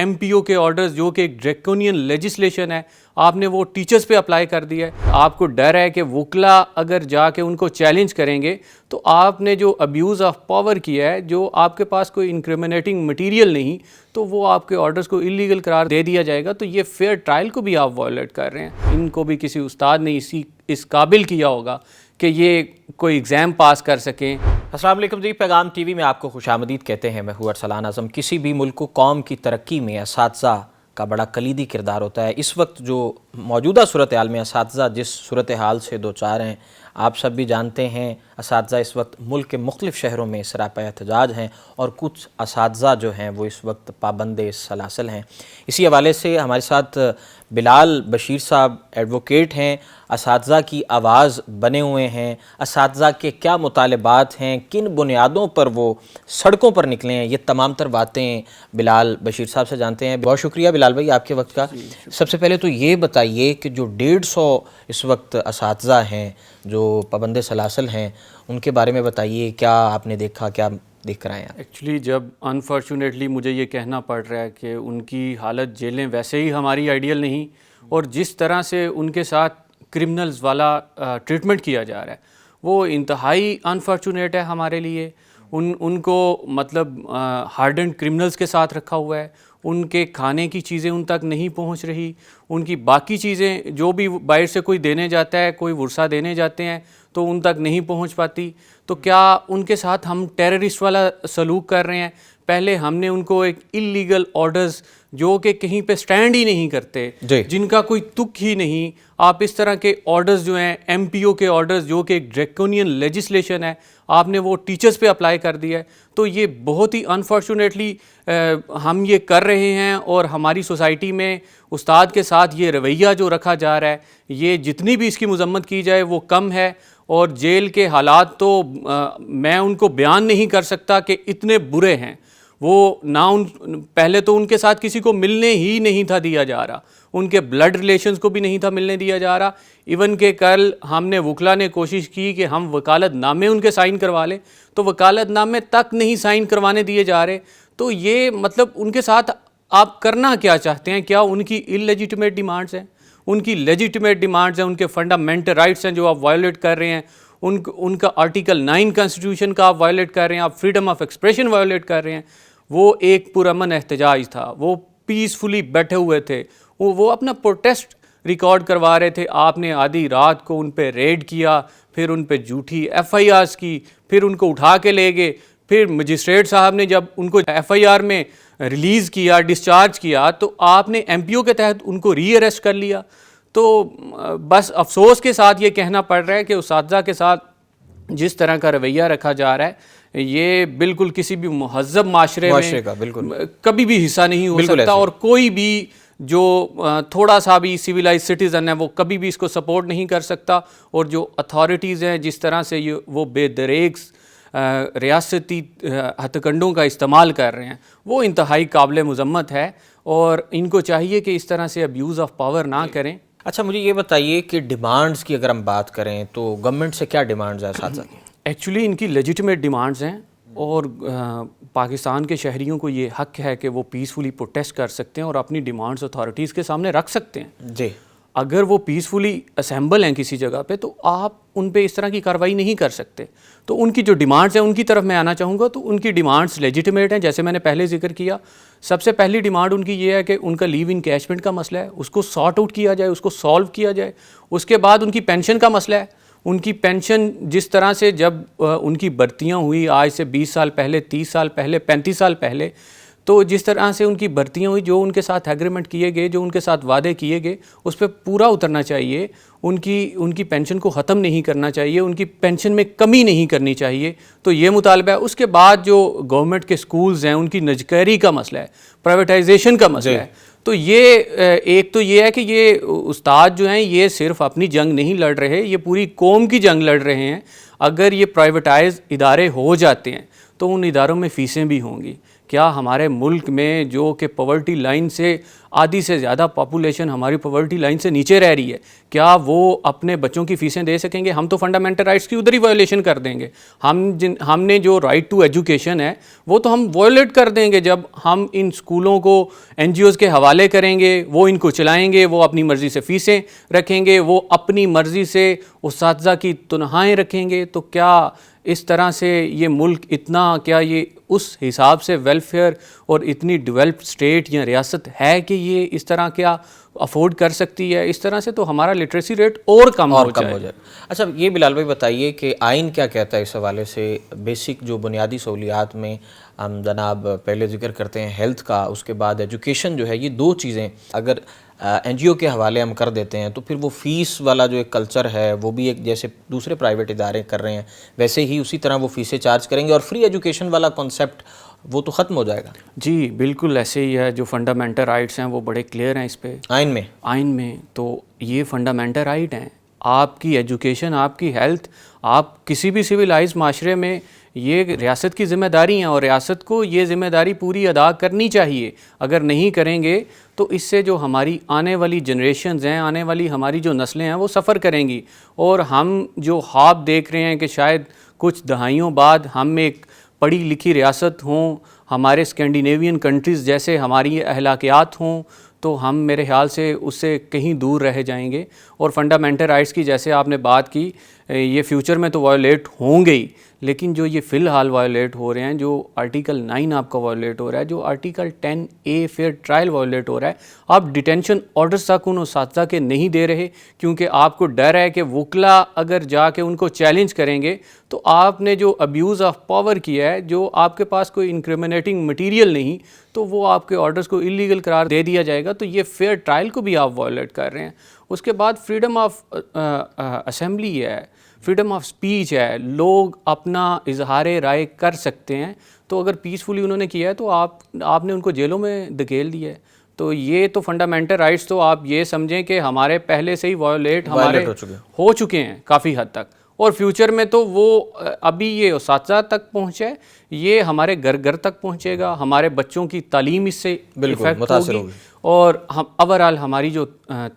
MPO کے orders جو کہ ایک ڈریکونین لیجسلیشن ہے آپ نے وہ ٹیچرز پہ اپلائی کر دیا ہے. آپ کو ڈر ہے کہ وکلا اگر جا کے ان کو چیلنج کریں گے تو آپ نے جو ابیوز آف پاور کیا ہے, جو آپ کے پاس کوئی انکریمنیٹنگ مٹیریل نہیں, تو وہ آپ کے آرڈرز کو اللیگل قرار دے دیا جائے گا. تو یہ فیئر ٹرائل کو بھی آپ وائلیٹ کر رہے ہیں. ان کو بھی کسی استاد نے اس قابل کیا ہوگا کہ یہ کوئی ایگزام پاس کر سکیں. السلام علیکم جی, پیغام ٹی وی میں آپ کو خوش آمدید کہتے ہیں. میں ہوں ارسلان اعظم. کسی بھی ملک کو قوم کی ترقی میں اساتذہ کا بڑا کلیدی کردار ہوتا ہے. اس وقت جو موجودہ صورتحال میں اساتذہ جس صورتحال سے دوچار ہیں آپ سب بھی جانتے ہیں. اساتذہ اس وقت ملک کے مختلف شہروں میں سراپا احتجاج ہیں اور کچھ اساتذہ جو ہیں وہ اس وقت پابند سلاسل ہیں. اسی حوالے سے ہمارے ساتھ بلال بشیر صاحب ایڈوکیٹ ہیں, اساتذہ کی آواز بنے ہوئے ہیں. اساتذہ کے کیا مطالبات ہیں, کن بنیادوں پر وہ سڑکوں پر نکلے ہیں, یہ تمام تر باتیں بلال بشیر صاحب سے جانتے ہیں. بہت شکریہ بلال بھائی آپ کے وقت کا. سب سے پہلے تو یہ بتائیے کہ جو 150 اس وقت اساتذہ ہیں جو پابند سلاسل ہیں ان کے بارے میں بتائیے, کیا آپ نے دیکھا, کیا دیکھ کر آئے ہیں؟ ایکچولی جب انفارچونیٹلی مجھے یہ کہنا پڑ رہا ہے کہ ان کی حالت جیلیں ویسے ہی ہماری آئیڈیل نہیں, اور جس طرح سے ان کے ساتھ کرمنلز والا ٹریٹمنٹ کیا جا رہا ہے وہ انتہائی انفارچونیٹ ہے ہمارے لیے. ان کو مطلب ہارڈنڈ کرمنلز کے ساتھ رکھا ہوا ہے. ان کے کھانے کی چیزیں ان تک نہیں پہنچ رہی, ان کی باقی چیزیں جو بھی باہر سے کوئی دینے جاتا ہے, کوئی ورثہ دینے جاتے ہیں تو ان تک نہیں پہنچ پاتی. تو کیا ان کے ساتھ ہم ٹیررسٹ والا سلوک کر رہے ہیں؟ پہلے ہم نے ان کو ایک اللیگل آرڈرز جو کہ کہیں پہ سٹینڈ ہی نہیں کرتے, جن کا کوئی تک ہی نہیں, آپ اس طرح کے آرڈرز جو ہیں MPO کے آرڈرز جو کہ ایک ڈریکونین لیجسلیشن ہے آپ نے وہ ٹیچرز پہ اپلائی کر دیا ہے. تو یہ بہت ہی انفارچونیٹلی ہم یہ کر رہے ہیں, اور ہماری سوسائٹی میں استاد کے ساتھ یہ رویہ جو رکھا جا رہا ہے یہ جتنی بھی اس کی مذمت کی جائے وہ کم ہے. اور جیل کے حالات تو میں ان کو بیان نہیں کر سکتا کہ اتنے برے ہیں. وہ پہلے تو ان کے ساتھ کسی کو ملنے ہی نہیں تھا دیا جا رہا, ان کے بلڈ ریلیشنز کو بھی نہیں تھا ملنے دیا جا رہا. ایون کہ کل ہم نے وکلا نے کوشش کی کہ ہم وکالت نامے ان کے سائن کروا لیں, تو وکالت نامے تک نہیں سائن کروانے دیے جا رہے. تو یہ مطلب ان کے ساتھ آپ کرنا کیا چاہتے ہیں؟ کیا ان کی اللیجیٹمیٹ ڈیمانڈز ہیں؟ ان کی لیجیٹمیٹ ڈیمانڈز ہیں, ان کے فنڈامنٹل رائٹس ہیں جو آپ وائلیٹ کر رہے ہیں. ان کا آرٹیکل 9 کانسٹیٹیوشن کا آپ وائلیٹ کر رہے ہیں, آپ فریڈم آف ایکسپریشن وائلیٹ کر رہے ہیں. وہ ایک پرامن احتجاج تھا, وہ پیسفلی بیٹھے ہوئے تھے, وہ اپنا پروٹیسٹ ریکارڈ کروا رہے تھے. آپ نے آدھی رات کو ان پہ ریڈ کیا, پھر ان پہ جھوٹی FIRs کی, پھر ان کو اٹھا کے لے گئے. پھر مجسٹریٹ صاحب نے جب ان کو FIR میں ریلیز کیا, ڈسچارج کیا, تو آپ نے MPO کے تحت ان کو ری اریسٹ کر لیا. تو بس افسوس کے ساتھ یہ کہنا پڑ رہا ہے کہ اساتذہ کے ساتھ جس طرح کا رویہ رکھا جا رہا ہے یہ بالکل کسی بھی مہذب معاشرے میں کبھی بھی حصہ نہیں ہو سکتا, اور کوئی بھی جو تھوڑا سا بھی سویلائز سٹیزن ہے وہ کبھی بھی اس کو سپورٹ نہیں کر سکتا. اور جو اتھارٹیز ہیں جس طرح سے وہ بے دریغ ریاستی ہتھ کنڈوں کا استعمال کر رہے ہیں وہ انتہائی قابل مذمت ہے, اور ان کو چاہیے کہ اس طرح سے ابیوز آف پاور نہ کریں. اچھا مجھے یہ بتائیے کہ ڈیمانڈز کی اگر ہم بات کریں تو گورنمنٹ سے کیا ڈیمانڈز ہیں اساتذہ کی؟ ایکچولی ان کی لیجیٹمیٹ ڈیمانڈز ہیں, اور پاکستان کے شہریوں کو یہ حق ہے کہ وہ پیسفلی پروٹیسٹ کر سکتے ہیں اور اپنی ڈیمانڈز اتھارٹیز کے سامنے رکھ سکتے ہیں. جی, اگر وہ پیسفلی اسمبل ہیں کسی جگہ پہ تو آپ ان پہ اس طرح کی کارروائی نہیں کر سکتے. تو ان کی جو ڈیمانڈز ہیں ان کی طرف میں آنا چاہوں گا. تو ان کی ڈیمانڈز لیجیٹمیٹ ہیں, جیسے میں نے پہلے ذکر کیا. سب سے پہلی ڈیمانڈ ان کی یہ ہے کہ ان کا لیو انکیشمنٹ کا مسئلہ ہے اس کو سارٹ آؤٹ کیا جائے, اس کو سالو کیا جائے. اس کے بعد ان کی پینشن کا مسئلہ ہے. ان کی پینشن جس طرح سے جب ان کی بھرتیاں ہوئی آج سے 20 سال پہلے, 30 سال پہلے, 35 سال پہلے, تو جس طرح سے ان کی بھرتیاں ہوئی, جو ان کے ساتھ ایگریمنٹ کیے گئے, جو ان کے ساتھ وعدے کیے گئے, اس پہ پورا اترنا چاہیے. ان کی پینشن کو ختم نہیں کرنا چاہیے, ان کی پینشن میں کمی نہیں کرنی چاہیے. تو یہ مطالبہ ہے. اس کے بعد جو گورنمنٹ کے سکولز ہیں ان کی نجکاری کا مسئلہ ہے, پرائیویٹائزیشن کا مسئلہ ہے. تو یہ ایک تو یہ ہے کہ یہ استاد جو ہیں یہ صرف اپنی جنگ نہیں لڑ رہے, یہ پوری قوم کی جنگ لڑ رہے ہیں. اگر یہ پرائیویٹائز ادارے ہو جاتے ہیں تو ان اداروں میں فیسیں بھی ہوں گی, کیا ہمارے ملک میں جو کہ پاورٹی لائن سے آدھی سے زیادہ پاپولیشن ہماری پاورٹی لائن سے نیچے رہ رہی ہے، کیا وہ اپنے بچوں کی فیسیں دے سکیں گے؟ ہم تو فنڈامنٹل رائٹس کی ادھر ہی وائلیشن کر دیں گے. ہم نے جو رائٹ ٹو ایجوکیشن ہے وہ تو ہم وائلیٹ کر دیں گے جب ہم ان اسکولوں کو این جی اوز کے حوالے کریں گے، وہ ان کو چلائیں گے، وہ اپنی مرضی سے فیسیں رکھیں گے، وہ اپنی مرضی سے اساتذہ کی تنخواہیں رکھیں گے. تو کیا اس طرح سے یہ ملک اتنا، کیا یہ اس حساب سے ویلفیئر اور اتنی ڈیولپڈ اسٹیٹ یا ریاست ہے کہ یہ اس طرح کیا افورڈ کر سکتی ہے؟ اس طرح سے تو ہمارا لٹریسی ریٹ اور کم ہو جائے. اچھا یہ بلال بھائی بتائیے کہ آئین کیا کہتا ہے اس حوالے سے؟ بیسک جو بنیادی سہولیات میں ہم جناب پہلے ذکر کرتے ہیں ہیلتھ کا، اس کے بعد ایجوکیشن جو ہے، یہ دو چیزیں اگر این جی او کے حوالے ہم کر دیتے ہیں تو پھر وہ فیس والا جو ایک کلچر ہے وہ بھی ایک جیسے دوسرے پرائیویٹ ادارے کر رہے ہیں ویسے ہی اسی طرح وہ فیسیں چارج کریں گے، اور فری ایجوکیشن والا کانسیپٹ وہ تو ختم ہو جائے گا. جی بالکل ایسے ہی ہے. جو فنڈامنٹل رائٹس ہیں وہ بڑے کلیئر ہیں اس پہ آئین میں. تو یہ فنڈامنٹل رائٹ ہیں، آپ کی ایجوکیشن، آپ کی ہیلتھ، آپ کسی بھی سویلائز معاشرے میں یہ ریاست کی ذمہ داری ہیں، اور ریاست کو یہ ذمہ داری پوری ادا کرنی چاہیے. اگر نہیں کریں گے تو اس سے جو ہماری آنے والی جنریشنز ہیں، آنے والی ہماری جو نسلیں ہیں وہ سفر کریں گی. اور ہم جو خواب دیکھ رہے ہیں کہ شاید کچھ دہائیوں بعد ہم ایک پڑھی لکھی ریاست ہوں، ہمارے اسکینڈینیوین کنٹریز جیسے ہماری اخلاقیات ہوں، تو ہم میرے خیال سے اس سے کہیں دور رہ جائیں گے. اور فنڈامنٹل رائٹس کی جیسے آپ نے بات کی، یہ فیوچر میں تو وائلیٹ ہوں گے ہی، لیکن جو یہ فی الحال وائلیٹ ہو رہے ہیں، جو آرٹیکل 9 آپ کا وائلیٹ ہو رہا ہے، جو article 10A fair trial violate ہو رہا ہے، آپ ڈیٹینشن آرڈرز تک ان اساتذہ کے نہیں دے رہے، کیونکہ آپ کو ڈر ہے کہ وکلا اگر جا کے ان کو چیلنج کریں گے تو آپ نے جو ابیوز آف پاور کیا ہے، جو آپ کے پاس کوئی انکریمنیٹنگ مٹیریل نہیں، تو وہ آپ کے آرڈرز کو اللیگل قرار دے دیا جائے گا. تو یہ فیئر ٹرائل کو بھی آپ وائلیٹ کر رہے ہیں. اس کے بعد فریڈم آف اسمبلی ہے، فریڈم آف سپیچ ہے، لوگ اپنا اظہار رائے کر سکتے ہیں. تو اگر پیسفلی انہوں نے کیا ہے تو آپ نے ان کو جیلوں میں دھکیل دیا ہے. تو یہ تو فنڈامنٹل رائٹس تو آپ یہ سمجھیں کہ ہمارے پہلے سے ہی وائلیٹ ہمارے ہو چکے ہیں کافی حد تک، اور فیوچر میں تو وہ ابھی یہ اساتذہ تک پہنچے، یہ ہمارے گھر گھر تک پہنچے گا، ہمارے بچوں کی تعلیم اس سے افیکٹ ہوگی، اور اوورآل ہماری جو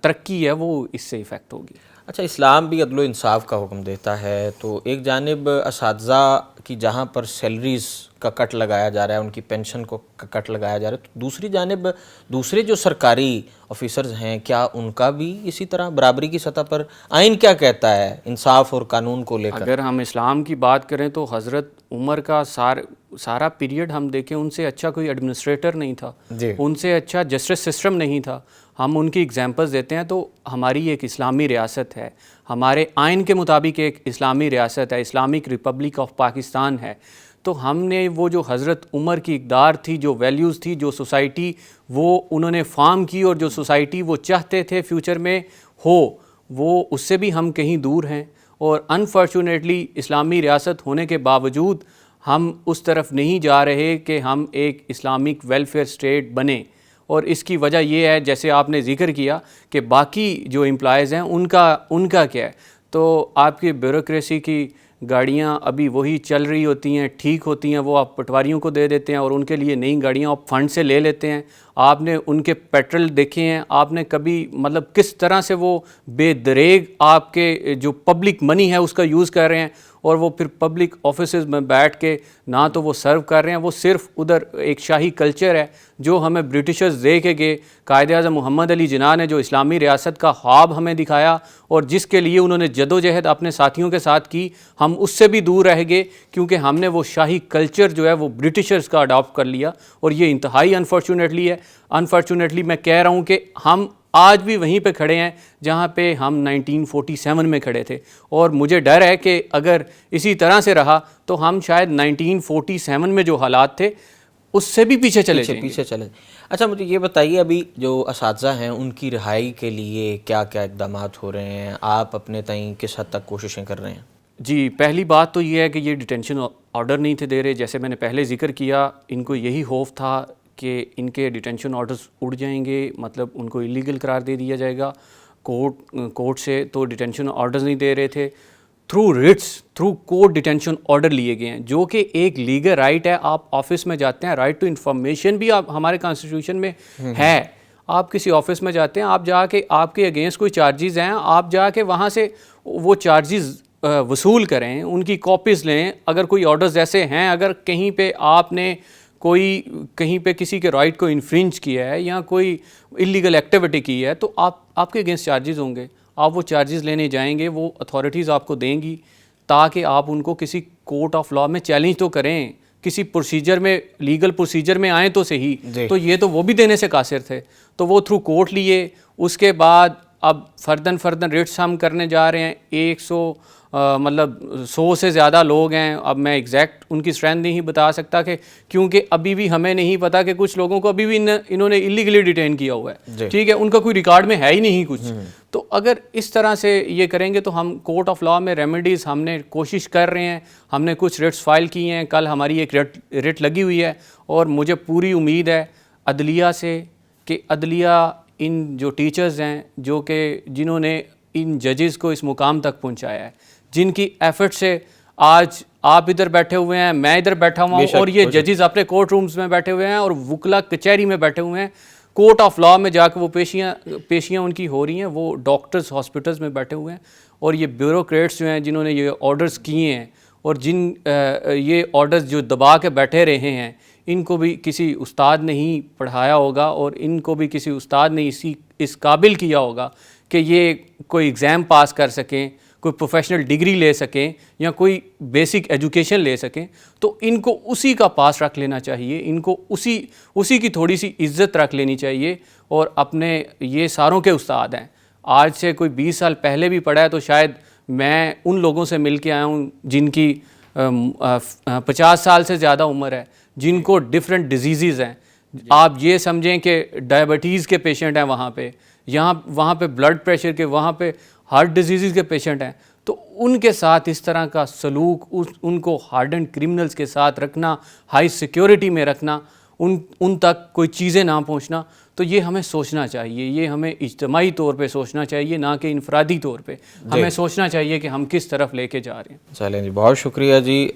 ترقی ہے وہ اس سے افیکٹ ہوگی. اچھا اسلام بھی عدل و انصاف کا حکم دیتا ہے، تو ایک جانب اساتذہ کی جہاں پر سیلریز کا کٹ لگایا جا رہا ہے، ان کی پینشن کو کٹ لگایا جا رہا ہے، تو دوسری جانب دوسرے جو سرکاری آفیسرز ہیں، کیا ان کا بھی اسی طرح برابری کی سطح پر آئین کیا کہتا ہے انصاف اور قانون کو لے کر؟ اگر ہم اسلام کی بات کریں تو حضرت عمر کا سارا پیریڈ ہم دیکھیں، ان سے اچھا کوئی ایڈمنسٹریٹر نہیں تھا، ان سے اچھا جسٹس سسٹم نہیں تھا. ہم ان کی ایگزامپلز دیتے ہیں. تو ہماری ایک اسلامی ریاست ہے، ہمارے آئین کے مطابق ایک اسلامی ریاست ہے، اسلامک ریپبلک آف پاکستان ہے. تو ہم نے وہ جو حضرت عمر کی اقدار تھی، جو ویلیوز تھی، جو سوسائٹی وہ انہوں نے فارم کی، اور جو سوسائٹی وہ چاہتے تھے فیوچر میں ہو، وہ اس سے بھی ہم کہیں دور ہیں. اور انفارچونیٹلی اسلامی ریاست ہونے کے باوجود ہم اس طرف نہیں جا رہے کہ ہم ایک اسلامک ویلفیئر اسٹیٹ بنیں. اور اس کی وجہ یہ ہے، جیسے آپ نے ذکر کیا کہ باقی جو امپلائیز ہیں ان کا کیا ہے. تو آپ کی بیوروکریسی کی گاڑیاں ابھی وہی چل رہی ہوتی ہیں، ٹھیک ہوتی ہیں، وہ آپ پٹواریوں کو دے دیتے ہیں، اور ان کے لیے نئی گاڑیاں آپ فنڈ سے لے لیتے ہیں. آپ نے ان کے پیٹرول دیکھے ہیں، آپ نے کبھی مطلب کس طرح سے وہ بے دریغ آپ کے جو پبلک منی ہے اس کا یوز کر رہے ہیں، اور وہ پھر پبلک آفیسز میں بیٹھ کے نہ تو وہ سرو کر رہے ہیں، وہ صرف ادھر ایک شاہی کلچر ہے جو ہمیں برٹشرز دے کے گئے. قائد اعظم محمد علی جناح نے جو اسلامی ریاست کا خواب ہمیں دکھایا اور جس کے لیے انہوں نے جدوجہد اپنے ساتھیوں کے ساتھ کی، ہم اس سے بھی دور رہ گئے، کیونکہ ہم نے وہ شاہی کلچر جو ہے وہ برٹشرز کا اڈاپٹ کر لیا. اور یہ انتہائی انفارچونیٹلی ہے. انفارچونیٹلی میں کہہ رہا ہوں کہ ہم آج بھی وہیں پہ کھڑے ہیں جہاں پہ ہم 1947 میں کھڑے تھے، اور مجھے ڈر ہے کہ اگر اسی طرح سے رہا تو ہم شاید 1947 میں جو حالات تھے اس سے بھی پیچھے چلے جائیں. اچھا مجھے یہ بتائیے، ابھی جو اساتذہ ہیں ان کی رہائی کے لیے کیا کیا اقدامات ہو رہے ہیں؟ آپ اپنے تئیں کس حد تک کوششیں کر رہے ہیں؟ جی پہلی بات تو یہ ہے کہ یہ ڈیٹینشن آرڈر نہیں تھے دے رہے. جیسے میں نے پہلے ذکر کیا، ان کو یہی خوف تھا کہ ان کے ڈیٹینشن آرڈرز اڑ جائیں گے، مطلب ان کو ایلیگل قرار دے دیا جائے گا کورٹ سے، تو ڈیٹینشن آرڈرز نہیں دے رہے تھے. Through writs through court detention order لیے گئے ہیں, جو کہ ایک لیگل رائٹ ہے. آپ آفس میں جاتے ہیں, رائٹ ٹو انفارمیشن بھی آپ ہمارے کانسٹیٹیوشن میں ہے. آپ کسی آفس میں جاتے ہیں, آپ جا کے آپ کے اگینسٹ کوئی چارجز ہیں, آپ جا کے وہاں سے وہ چارجز وصول کریں, ان کی کاپیز لیں. اگر کوئی آرڈرز ایسے ہیں, اگر کہیں پہ آپ نے کوئی کہیں پہ کسی کے رائٹ کو انفرنج کیا ہے یا کوئی اللیگل ایکٹیویٹی کی ہے, تو آپ کے اگینسٹ چارجز ہوں گے. آپ وہ چارجز لینے جائیں گے, وہ اتھارٹیز آپ کو دیں گی, تاکہ آپ ان کو کسی کورٹ آف لاء میں چیلنج تو کریں, کسی پروسیجر میں, لیگل پروسیجر میں آئیں تو صحیح. تو یہ تو وہ بھی دینے سے قاصر تھے, تو وہ تھرو کورٹ لیے. اس کے بعد اب فردن ریٹس ہم کرنے جا رہے ہیں. 100 سے زیادہ لوگ ہیں. اب میں ایگزیکٹ ان کی اسٹرینتھ نہیں بتا سکتا, کہ کیونکہ ابھی بھی ہمیں نہیں پتا کہ کچھ لوگوں کو ابھی بھی انہوں نے اللیگلی ڈیٹین کیا ہوا ہے. ٹھیک ہے, ان کا کوئی ریکارڈ میں ہے ہی نہیں کچھ. تو اگر اس طرح سے یہ کریں گے تو ہم کورٹ آف لاء میں ریمیڈیز ہم نے کوشش کر رہے ہیں. ہم نے کچھ ریٹس فائل کی ہیں. کل ہماری ایک ریٹ لگی ہوئی ہے, اور مجھے پوری امید ہے عدلیہ سے کہ عدلیہ ان جو ٹیچرز ہیں, جو کہ جنہوں نے ان ججز کو اس مقام تک پہنچایا ہے, جن کی ایفرٹ سے آج آپ ادھر بیٹھے ہوئے ہیں, میں ادھر بیٹھا ہوا ہوں, اور یہ ججز اپنے کورٹ رومز میں بیٹھے ہوئے ہیں, اور وکلا کچہری میں بیٹھے ہوئے ہیں. کورٹ آف لاء میں جا کے وہ پیشیاں ان کی ہو رہی ہیں. وہ ڈاکٹرز ہاسپٹلز میں بیٹھے ہوئے ہیں, اور یہ بیوروکریٹس جو ہیں جنہوں نے یہ آرڈرز کیے ہیں, اور جن یہ آرڈرز جو دبا کے بیٹھے رہے ہیں, ان کو بھی کسی استاد نے ہی پڑھایا ہوگا, اور ان کو بھی کسی استاد نے اس قابل کیا ہوگا کہ یہ کوئی ایگزام پاس کر سکیں, کوئی پروفیشنل ڈگری لے سکیں, یا کوئی بیسک ایجوکیشن لے سکیں. تو ان کو اسی کا پاس رکھ لینا چاہیے, ان کو اسی کی تھوڑی سی عزت رکھ لینی چاہیے. اور اپنے یہ ساروں کے استاد ہیں, آج سے کوئی 20 سال پہلے بھی پڑھا ہے تو شاید میں ان لوگوں سے مل کے آیا ہوں جن کی 50 سال سے زیادہ عمر ہے, جن کو ڈفرینٹ ڈیزیزز ہیں. آپ یہ سمجھیں کہ ڈائبٹیز کے پیشنٹ ہیں وہاں پہ, وہاں پہ بلڈ پریشر کے, وہاں پہ ہارٹ ڈیزیزز کے پیشنٹ ہیں. تو ان کے ساتھ اس طرح کا سلوک, ان کو ہارڈنڈ کرمنلز کے ساتھ رکھنا, ہائی سیکیورٹی میں رکھنا, ان تک کوئی چیزیں نہ پہنچنا, تو یہ ہمیں سوچنا چاہیے. یہ ہمیں اجتماعی طور پہ سوچنا چاہیے, نہ کہ انفرادی طور پہ. ہمیں سوچنا چاہیے کہ ہم کس طرف لے کے جا رہے ہیں. چلیں جی, بہت شکریہ جی.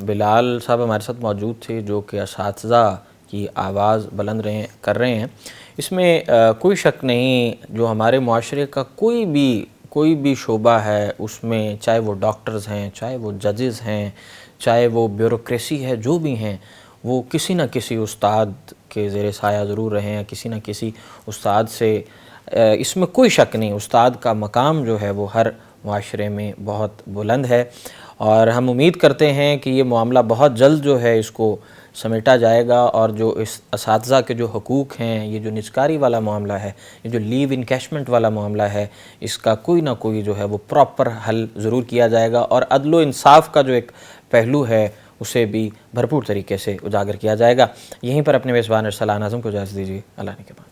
بلال صاحب ہمارے ساتھ موجود تھے, جو کہ اساتذہ کی آواز بلند کر رہے ہیں. اس میں کوئی شک نہیں, جو ہمارے معاشرے کا کوئی بھی شعبہ ہے, اس میں چاہے وہ ڈاکٹرز ہیں, چاہے وہ ججز ہیں, چاہے وہ بیوروکریسی ہے, جو بھی ہیں, وہ کسی نہ کسی استاد کے زیر سایہ ضرور رہے ہیں, کسی نہ کسی استاد سے. اس میں کوئی شک نہیں, استاد کا مقام جو ہے وہ ہر معاشرے میں بہت بلند ہے. اور ہم امید کرتے ہیں کہ یہ معاملہ بہت جلد جو ہے اس کو سمیٹا جائے گا, اور جو اس اساتذہ کے جو حقوق ہیں, یہ جو نجکاری والا معاملہ ہے, یہ جو لیو انکیشمنٹ والا معاملہ ہے, اس کا کوئی نہ کوئی جو ہے وہ پراپر حل ضرور کیا جائے گا, اور عدل و انصاف کا جو ایک پہلو ہے اسے بھی بھرپور طریقے سے اجاگر کیا جائے گا. یہیں پر اپنے میزبان ارسلان اعظم کو اجازت دیجیے. اللہ نے کے بعد.